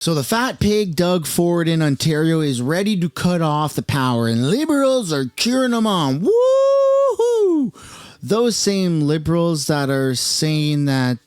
So the fat pig Doug Ford in Ontario is ready to cut off the power, and liberals are cheering him on. Woo-hoo! Those same liberals that are saying that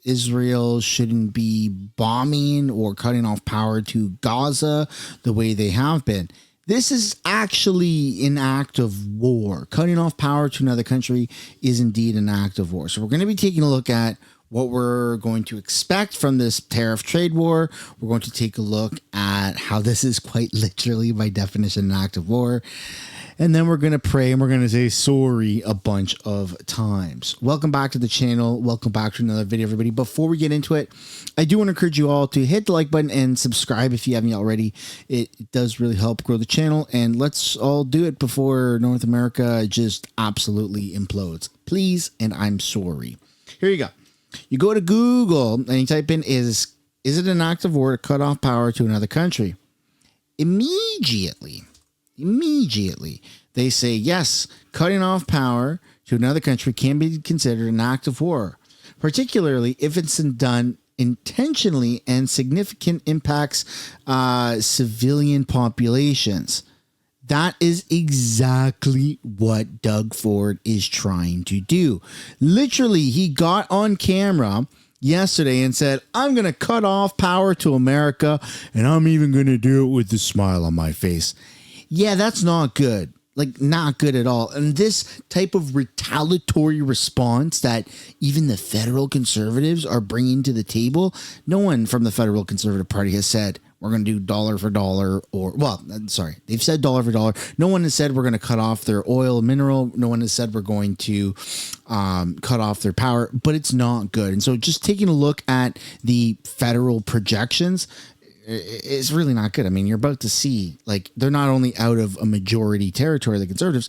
Israel shouldn't be bombing or cutting off power to Gaza the way they have been. This is actually an act of war. Cutting off power to another country is indeed an act of war. So we're going to be taking a look at what we're going to expect from this tariff trade war. We're going to take a look at how this is quite literally, by definition, an act of war. And then we're going to pray and we're going to say sorry a bunch of times. Welcome back to the channel. Welcome back to another video, everybody. Before we get into it, I do want to encourage you all to hit the like button and subscribe if you haven't already. It does really help grow the channel. And let's all do it before North America just absolutely implodes. Please, and I'm sorry. Here you go. You go to Google and you type in, is it an act of war to cut off power to another country? Immediately, they say, yes, cutting off power to another country can be considered an act of war, particularly if it's done intentionally and significant impacts civilian populations. That is exactly what Doug Ford is trying to do. Literally, he got on camera yesterday and said, I'm going to cut off power to America, and I'm even going to do it with a smile on my face. Yeah, that's not good. Like, not good at all. And this type of retaliatory response that even the federal conservatives are bringing to the table, no one from the federal conservative party has said, we're going to do dollar for dollar, or, well, sorry, they've said dollar for dollar. No one has said we're going to cut off their oil and mineral. No one has said we're going to cut off their power, but it's not good. And so just taking a look at the federal projections, it's really not good. I mean, you're about to see, like, they're not only out of a majority territory, the conservatives.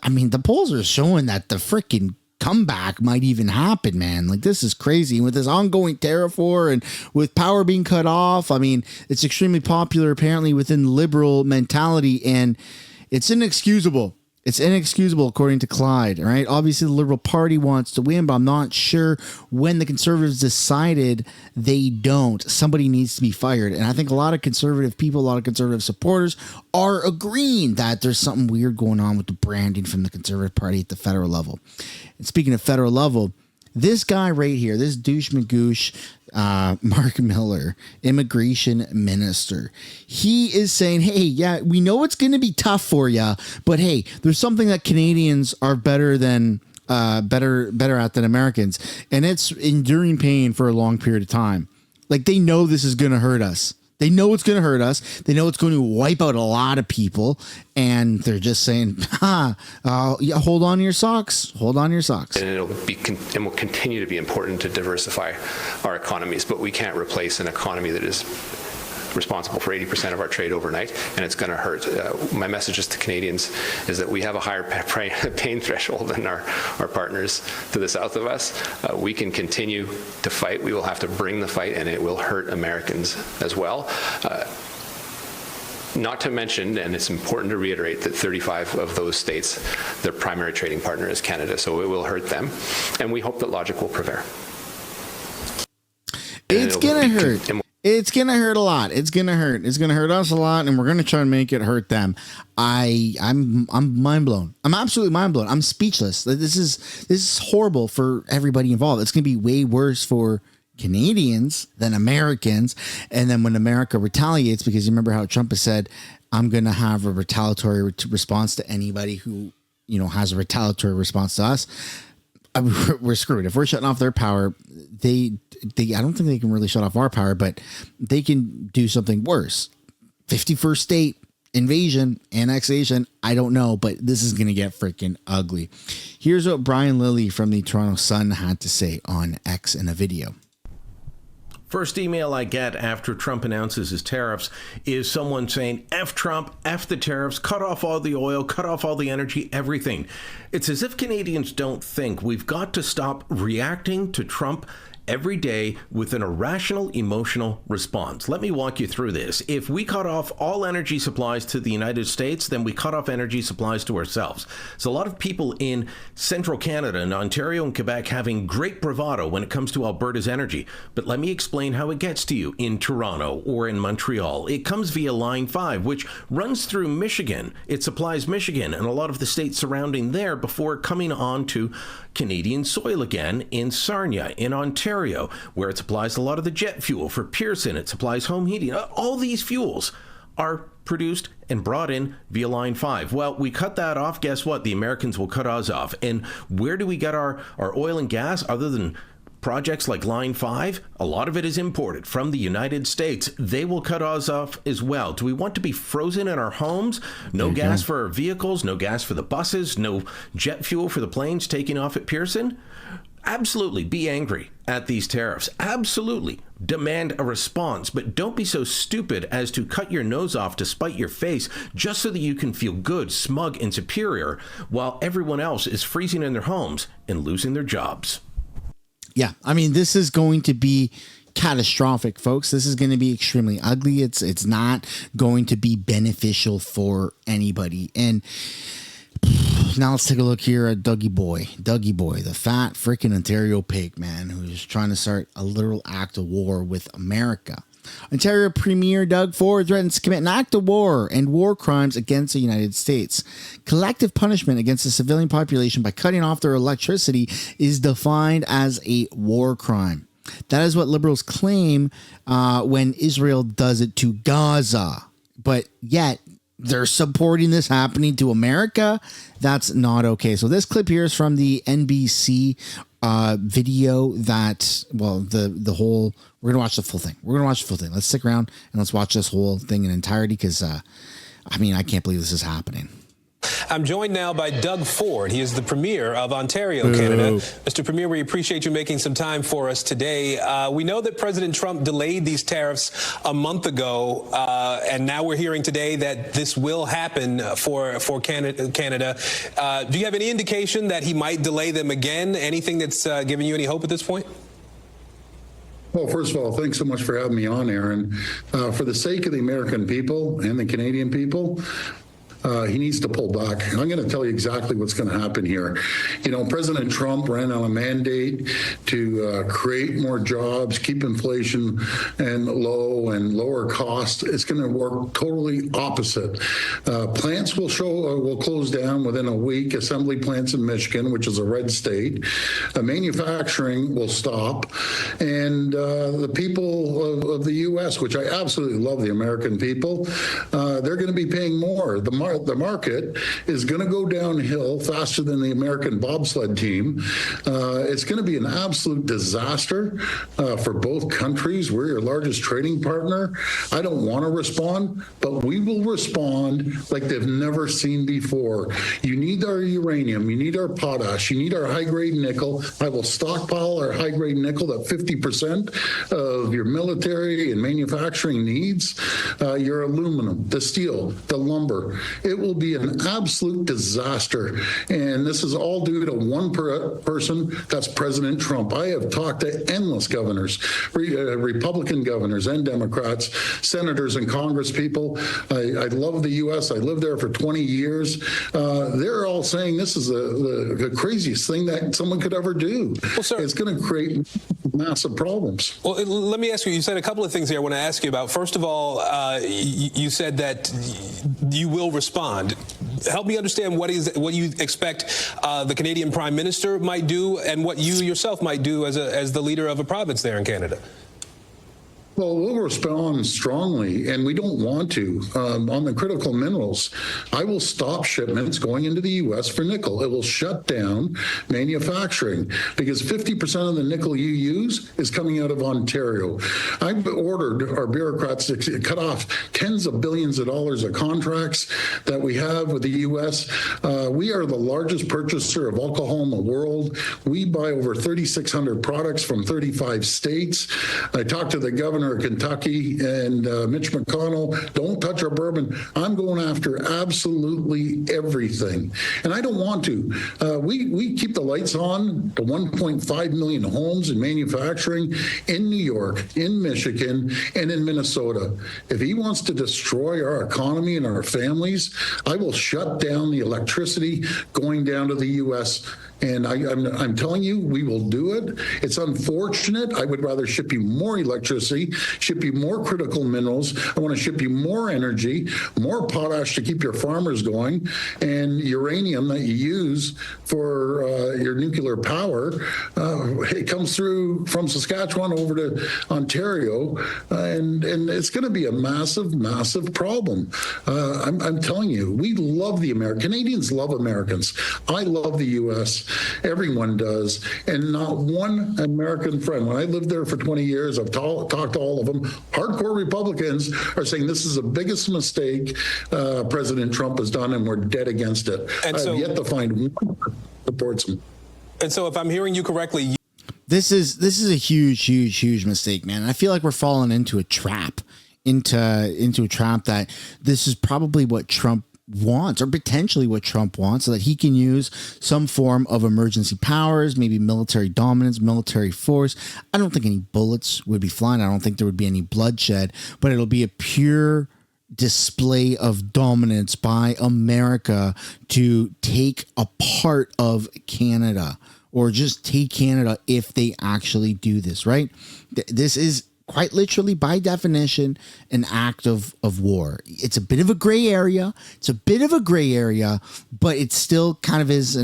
I mean, the polls are showing that the freaking comeback might even happen, man. Like, this is crazy. And with this ongoing tariff war and with power being cut off, I mean, it's extremely popular apparently within liberal mentality, and it's inexcusable. It's inexcusable, according to Clyde, all right? Obviously, the Liberal Party wants to win, but I'm not sure when the Conservatives decided they don't. Somebody needs to be fired. And I think a lot of conservative people, a lot of conservative supporters are agreeing that there's something weird going on with the branding from the Conservative Party at the federal level. And speaking of federal level, this guy right here, this douche magoosh, Mark Miller, immigration minister, he is saying, hey, yeah, we know it's going to be tough for you, but hey, there's something that Canadians are better at than Americans, and it's enduring pain for a long period of time. Like, they know this is going to hurt us. They know it's going to hurt us. They know it's going to wipe out a lot of people. And they're just saying, yeah, hold on to your socks. Hold on to your socks. And it'll be and will continue to be important to diversify our economies. But we can't replace an economy that is responsible for 80% of our trade overnight, and it's going to hurt. My message to Canadians is that we have a higher pain threshold than our partners to the south of us. We can continue to fight. We will have to bring the fight, and it will hurt Americans as well. Not to mention, and it's important to reiterate, that 35 of those states, their primary trading partner is Canada, so it will hurt them, and we hope that logic will prevail. It's going to hurt. It's going to hurt a lot. It's going to hurt. It's going to hurt us a lot, and we're going to try and make it hurt them. I'm mind blown. I'm absolutely mind blown. I'm speechless. This is horrible for everybody involved. It's going to be way worse for Canadians than Americans. And then when America retaliates, because you remember how Trump has said, I'm going to have a retaliatory response to anybody who, you know, has a retaliatory response to us. We're screwed. If we're shutting off their power, I don't think they can really shut off our power, but they can do something worse. 51st state invasion, annexation. I don't know, but this is going to get freaking ugly. Here's what Brian Lilly from the Toronto Sun had to say on X in a video. First email I get after Trump announces his tariffs is someone saying, F Trump, F the tariffs, cut off all the oil, cut off all the energy, everything. It's as if Canadians don't think we've got to stop reacting to Trump every day with an irrational emotional response. Let me walk you through this. If we cut off all energy supplies to the United States, then we cut off energy supplies to ourselves. So a lot of people in central Canada and Ontario and Quebec having great bravado when it comes to Alberta's energy. But let me explain how it gets to you in Toronto or in Montreal. It comes via Line 5, which runs through Michigan. It supplies Michigan and a lot of the states surrounding there before coming on to Canadian soil again in Sarnia, in Ontario, where it supplies a lot of the jet fuel for Pearson. It supplies home heating. All these fuels are produced and brought in via Line 5. Well, we cut that off. Guess what? The Americans will cut us off. And where do we get our oil and gas other than projects like Line 5? A lot of it is imported from the United States. They will cut us off as well. Do we want to be frozen in our homes? No gas for our vehicles, no gas for the buses, no jet fuel for the planes taking off at Pearson? Absolutely be angry at these tariffs. Absolutely demand a response, but don't be so stupid as to cut your nose off to spite your face just so that you can feel good, smug, and superior while everyone else is freezing in their homes and losing their jobs. Yeah, I mean, this is going to be catastrophic, folks. This is going to be extremely ugly. It's not going to be beneficial for anybody. And now let's take a look here at Dougie Boy, the fat freaking Ontario pig, man, who's trying to start a literal act of war with America. Ontario Premier Doug Ford threatens to commit an act of war and war crimes against the United States. Collective punishment against the civilian population by cutting off their electricity is defined as a war crime. That is what liberals claim when Israel does it to Gaza. But yet they're supporting this happening to America. That's not okay. So this clip here is from the NBC video that, well, the whole, we're going to watch the full thing. Let's stick around and let's watch this whole thing in entirety because, I mean, I can't believe this is happening. I'm joined now by Doug Ford. He is the Premier of Ontario, Canada. Mr. Premier, we appreciate you making some time for us today. We know that President Trump delayed these tariffs a month ago, and now we're hearing today that this will happen for Canada. Do you have any indication that he might delay them again? Anything that's giving you any hope at this point? Well, first of all, thanks so much for having me on, Aaron. For the sake of the American people and the Canadian people, he needs to pull back. I'm going to tell you exactly what's going to happen here. You know, President Trump ran on a mandate to create more jobs, keep inflation and low and lower costs. It's going to work totally opposite. Plants will close down within a week. Assembly plants in Michigan, which is a red state. Manufacturing will stop, and the people of the U.S., which I absolutely love, the American people, they're going to be paying more. The market is going to go downhill faster than the American bobsled team. It's going to be an absolute disaster for both countries. We're your largest trading partner. I don't want to respond, but we will respond like they've never seen before. You need our uranium. You need our potash. You need our high-grade nickel. I will stockpile our high-grade nickel that 50% of your military and manufacturing needs. Your aluminum, the steel, the lumber. It will be an absolute disaster. And this is all due to one person, that's President Trump. I have talked to endless governors, Republican governors and Democrats, senators and Congress people. I love the U.S. I lived there for 20 years. They're all saying this is the craziest thing that someone could ever do. Well, sir, it's going to create massive problems. Well, let me ask you, you said a couple of things here I want to ask you about. First of all, you said that you will respond. Help me understand what you expect the Canadian Prime Minister might do and what you yourself might do as the leader of a province there in Canada. Well, we'll respond strongly, and we don't want to. On the critical minerals, I will stop shipments going into the U.S. for nickel. It will shut down manufacturing because 50% of the nickel you use is coming out of Ontario. I've ordered our bureaucrats to cut off tens of billions of dollars of contracts that we have with the U.S. We are the largest purchaser of alcohol in the world. We buy over 3,600 products from 35 states. I talked to the governor Governor of Kentucky and Mitch McConnell, don't touch our bourbon. I'm going after absolutely everything. And I don't want to. We keep the lights on to 1.5 million homes and manufacturing in New York, in Michigan, and in Minnesota. If he wants to destroy our economy and our families, I will shut down the electricity going down to the U.S. And I'm telling you, we will do it. It's unfortunate. I would rather ship you more electricity, ship you more critical minerals. I want to ship you more energy, more potash to keep your farmers going, and uranium that you use for your nuclear power. It comes through from Saskatchewan over to Ontario, and it's going to be a massive, massive problem. I'm telling you, we love the Canadians love Americans. I love the U.S. Everyone does. And not one American friend. When I lived there for 20 years, I've talked to all of them. Hardcore Republicans are saying this is the biggest mistake President Trump has done, and we're dead against it. And I've yet to find one that supports him. And so if I'm hearing you correctly, This is a huge mistake, man. I feel like we're falling into a trap, into a trap that this is probably what Trump wants, or potentially what Trump wants, so that he can use some form of emergency powers, maybe military dominance, military force. I don't think any bullets would be flying. I don't think there would be any bloodshed, but it'll be a pure display of dominance by America to take a part of Canada, or just take Canada if they actually do this, right? This is quite literally, by definition, an act of war. It's a bit of a gray area. But it still kind of is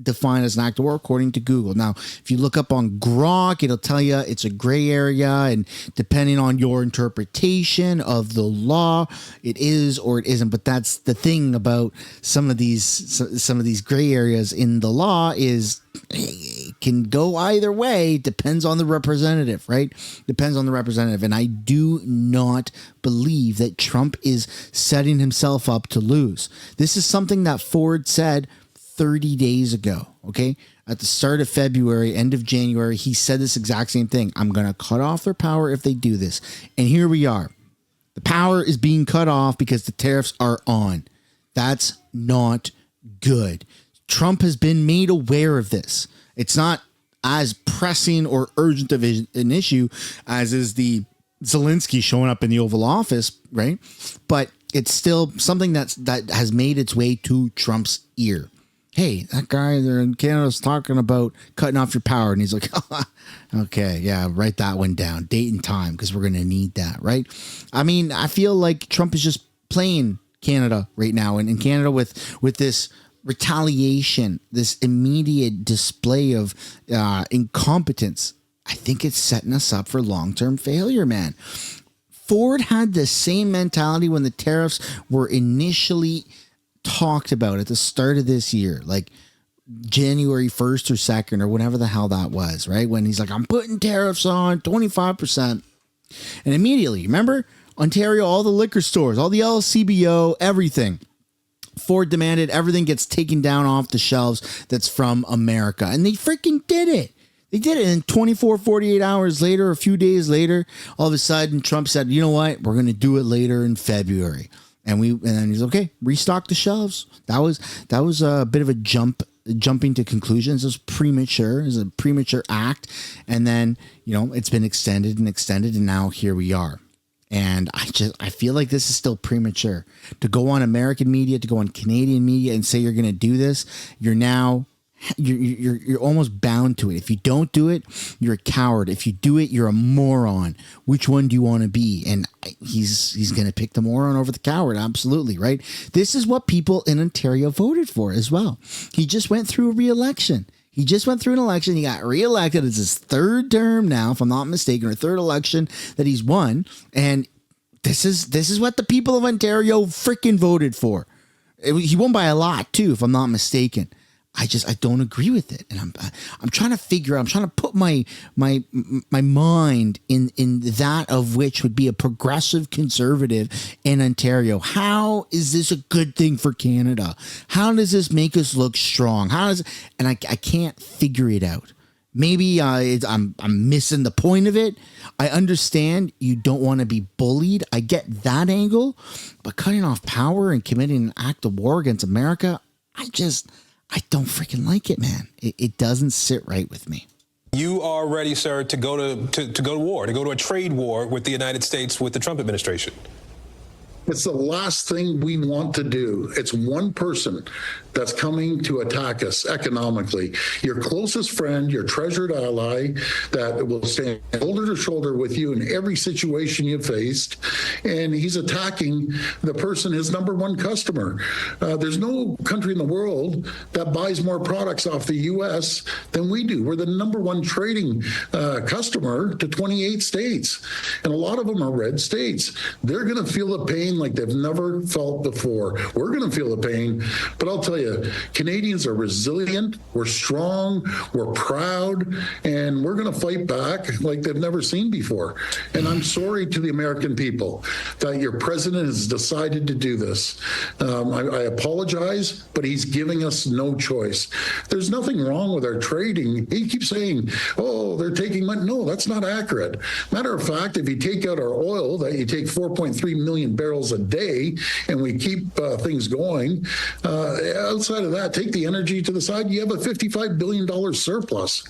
defined as an act of war according to Google. Now, if you look up on Grok, it'll tell you it's a gray area, and depending on your interpretation of the law, it is or it isn't. But that's the thing about some of these gray areas in the law is it can go either way. Depends on the representative, right? Depends on the representative. And I do not believe that Trump is setting himself up to lose. This is something that Ford said 30 days ago, okay? At the start of February, end of January, he said this exact same thing. I'm going to cut off their power if they do this. And here we are. The power is being cut off because the tariffs are on. That's not good. Trump has been made aware of this. It's not as pressing or urgent of an issue as is the Zelensky showing up in the Oval Office, right? But it's still something that has made its way to Trump's ear. Hey, that guy there in Canada is talking about cutting off your power. And he's like, okay, yeah, write that one down. Date and time, because we're going to need that, right? I mean, I feel like Trump is just playing Canada right now. And in Canada with this retaliation, this immediate display of incompetence, I think it's setting us up for long-term failure, man. Ford had the same mentality when the tariffs were initially talked about at the start of this year, like January 1st or 2nd or whatever the hell that was, right? When he's like, I'm putting tariffs on 25%. And immediately, remember, Ontario, all the liquor stores, all the LCBO, everything. Ford demanded everything gets taken down off the shelves that's from America. And they freaking did it. They did it. And 24, 48 hours later, a few days later, all of a sudden Trump said, you know what? We're going to do it later in February. And then he's okay, restock the shelves. That was a bit of a jumping to conclusions. It was premature. It was a premature act. And then, it's been extended, and now here we are. And I feel like this is still premature to go on American media, to go on Canadian media and say you're going to do this. You're almost bound to it. If you don't do it, you're a coward. If you do it, you're a moron. Which one do you want to be? And he's going to pick the moron over the coward. Absolutely. Right. This is what people in Ontario voted for as well. He just went through a re-election. He got reelected. It's his third term now, if I'm not mistaken, or third election that he's won. And this is what the people of Ontario freaking voted for. He won by a lot too, if I'm not mistaken. I don't agree with it, and I'm trying to figure out. I'm trying to put my mind in that of which would be a progressive conservative in Ontario. How is this a good thing for Canada? How does this make us look strong? And I can't figure it out. Maybe I'm missing the point of it. I understand you don't want to be bullied. I get that angle, but cutting off power and committing an act of war against America, I don't freaking like it, man. It doesn't sit right with me. You are ready, sir, to go to war, to go to a trade war with the United States, with the Trump administration. It's the last thing we want to do. It's one person that's coming to attack us economically. Your closest friend, your treasured ally that will stand shoulder to shoulder with you in every situation you faced. And he's attacking the person, his number one customer. There's no country in the world that buys more products off the U.S. than we do. We're the number one trading customer to 28 states. And a lot of them are red states. They're going to feel the pain like they've never felt before. We're going to feel the pain, but I'll tell you, Canadians are resilient, we're strong, we're proud, and we're going to fight back like they've never seen before. And I'm sorry to the American people that your president has decided to do this. I apologize, but he's giving us no choice. There's nothing wrong with our trading. He keeps saying, oh, they're taking money. No, that's not accurate. Matter of fact, if you take out our oil, that you take 4.3 million barrels a day, and we keep things going, outside of that, take the energy to the side, you have a $55 billion surplus,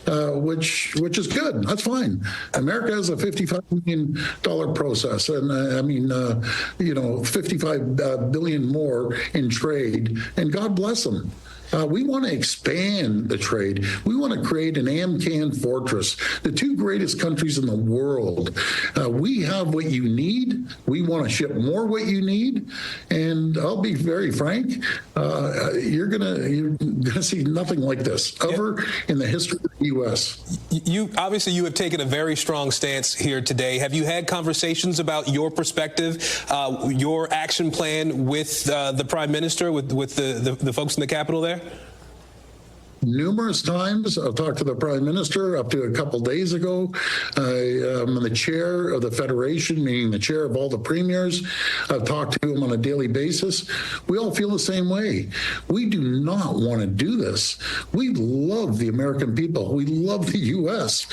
which is good. That's fine. America has a $55 million process, and I mean, 55 billion more in trade, and God bless them. We want to expand the trade. We want to create an AMCAN fortress, the two greatest countries in the world. We have what you need. We want to ship more what you need. And I'll be very frank, you're gonna see nothing like this ever in the history of the U.S. You have taken a very strong stance here today. Have you had conversations about your perspective, your action plan with the Prime Minister, with the folks in the Capitol there? Numerous times. I've talked to the Prime Minister up to a couple days ago. I'm the chair of the Federation, meaning the chair of all the premiers. I've talked to him on a daily basis. We all feel the same way. We do not want to do this. We love the American people. We love the U.S.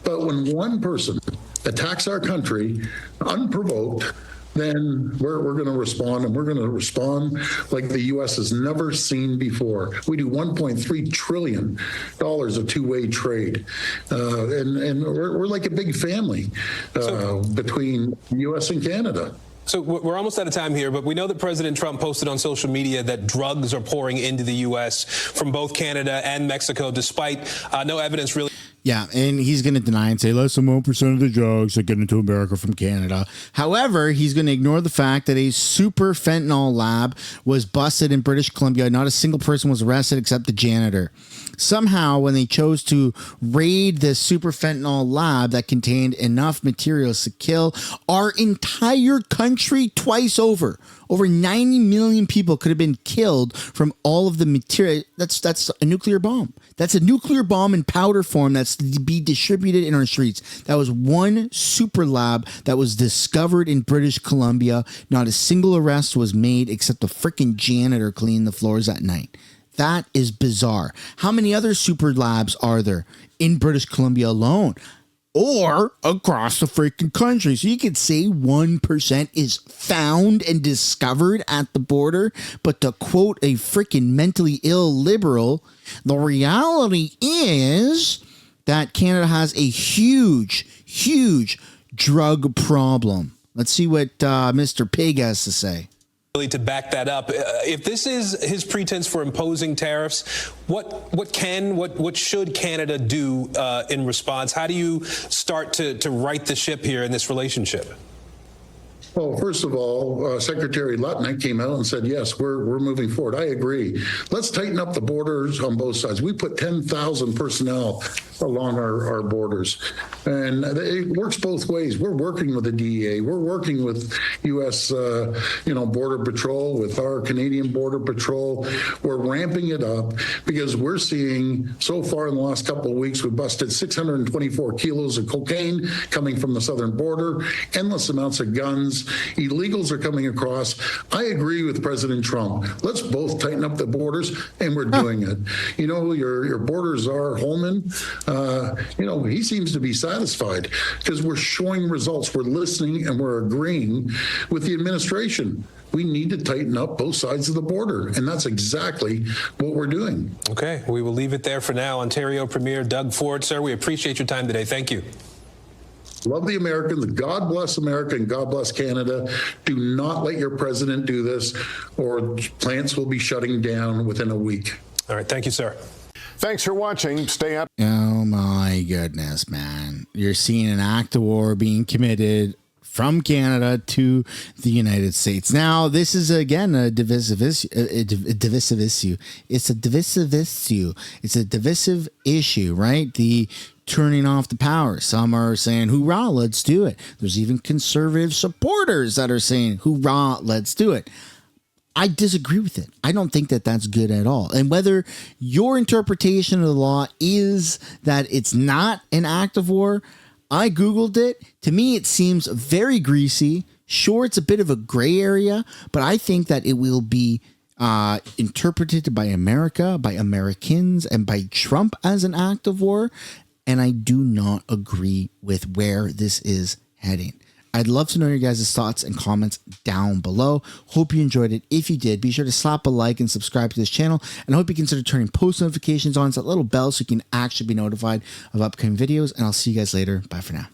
But when one person attacks our country unprovoked, then we're going to respond, and we're going to respond like the U.S. has never seen before. We do $1.3 trillion of two-way trade, and we're like a big family between the U.S. and Canada. So we're almost out of time here, but we know that President Trump posted on social media that drugs are pouring into the U.S. from both Canada and Mexico, despite no evidence really. Yeah, and he's going to deny and say less than 1% of the drugs that get into America from Canada. However, he's going to ignore the fact that a super fentanyl lab was busted in British Columbia. Not a single person was arrested except the janitor. Somehow, when they chose to raid this super fentanyl lab that contained enough materials to kill our entire country twice over 90 million people could have been killed from all of the material. That's a nuclear bomb. That's a nuclear bomb in powder form that's to be distributed in our streets. That was one super lab that was discovered in British Columbia. Not a single arrest was made except the freaking janitor cleaning the floors at night. That is bizarre. How many other super labs are there in British Columbia alone? Or across the freaking country. So you could say 1% is found and discovered at the border. But to quote a freaking mentally ill liberal, the reality is that Canada has a huge, huge drug problem. Let's see what Mr. Pig has to say. To back that up, if this is his pretense for imposing tariffs, what should Canada do in response? How do you start to right the ship here in this relationship? Well, first of all, Secretary Lutnick came out and said, yes, we're moving forward. I agree. Let's tighten up the borders on both sides. We put 10,000 personnel along our borders, and it works both ways. We're working with the DEA. We're working with U.S. Border Patrol, with our Canadian Border Patrol. We're ramping it up because we're seeing so far in the last couple of weeks, we busted 624 kilos of cocaine coming from the southern border, endless amounts of guns. Illegals are coming across. I agree with President Trump. Let's both tighten up the borders, and we're doing it. You know, your borders are Holman. he seems to be satisfied because we're showing results. We're listening and we're agreeing with the administration. We need to tighten up both sides of the border, and that's exactly what we're doing. Okay, we will leave it there for now. Ontario Premier Doug Ford, sir, we appreciate your time today. Thank you. Love the Americans. God bless America and God bless Canada. Do not let your president do this, or plants will be shutting down within a week. All right. Thank you, sir. Thanks for watching. Stay up. Oh my goodness, man. You're seeing an act of war being committed from Canada to the United States. Now, this is again a divisive issue. It's a divisive issue, right? The turning off the power. Some are saying, hoorah, let's do it. There's even conservative supporters that are saying, hoorah, let's do it. I disagree with it. I don't think that that's good at all. And whether your interpretation of the law is that it's not an act of war, I Googled it. To me, it seems very greasy. Sure, it's a bit of a gray area, but I think that it will be interpreted by America, by Americans, and by Trump as an act of war. And I do not agree with where this is heading. I'd love to know your guys' thoughts and comments down below. Hope you enjoyed it. If you did, be sure to slap a like and subscribe to this channel. And I hope you consider turning post notifications on. It's that little bell so you can actually be notified of upcoming videos. And I'll see you guys later. Bye for now.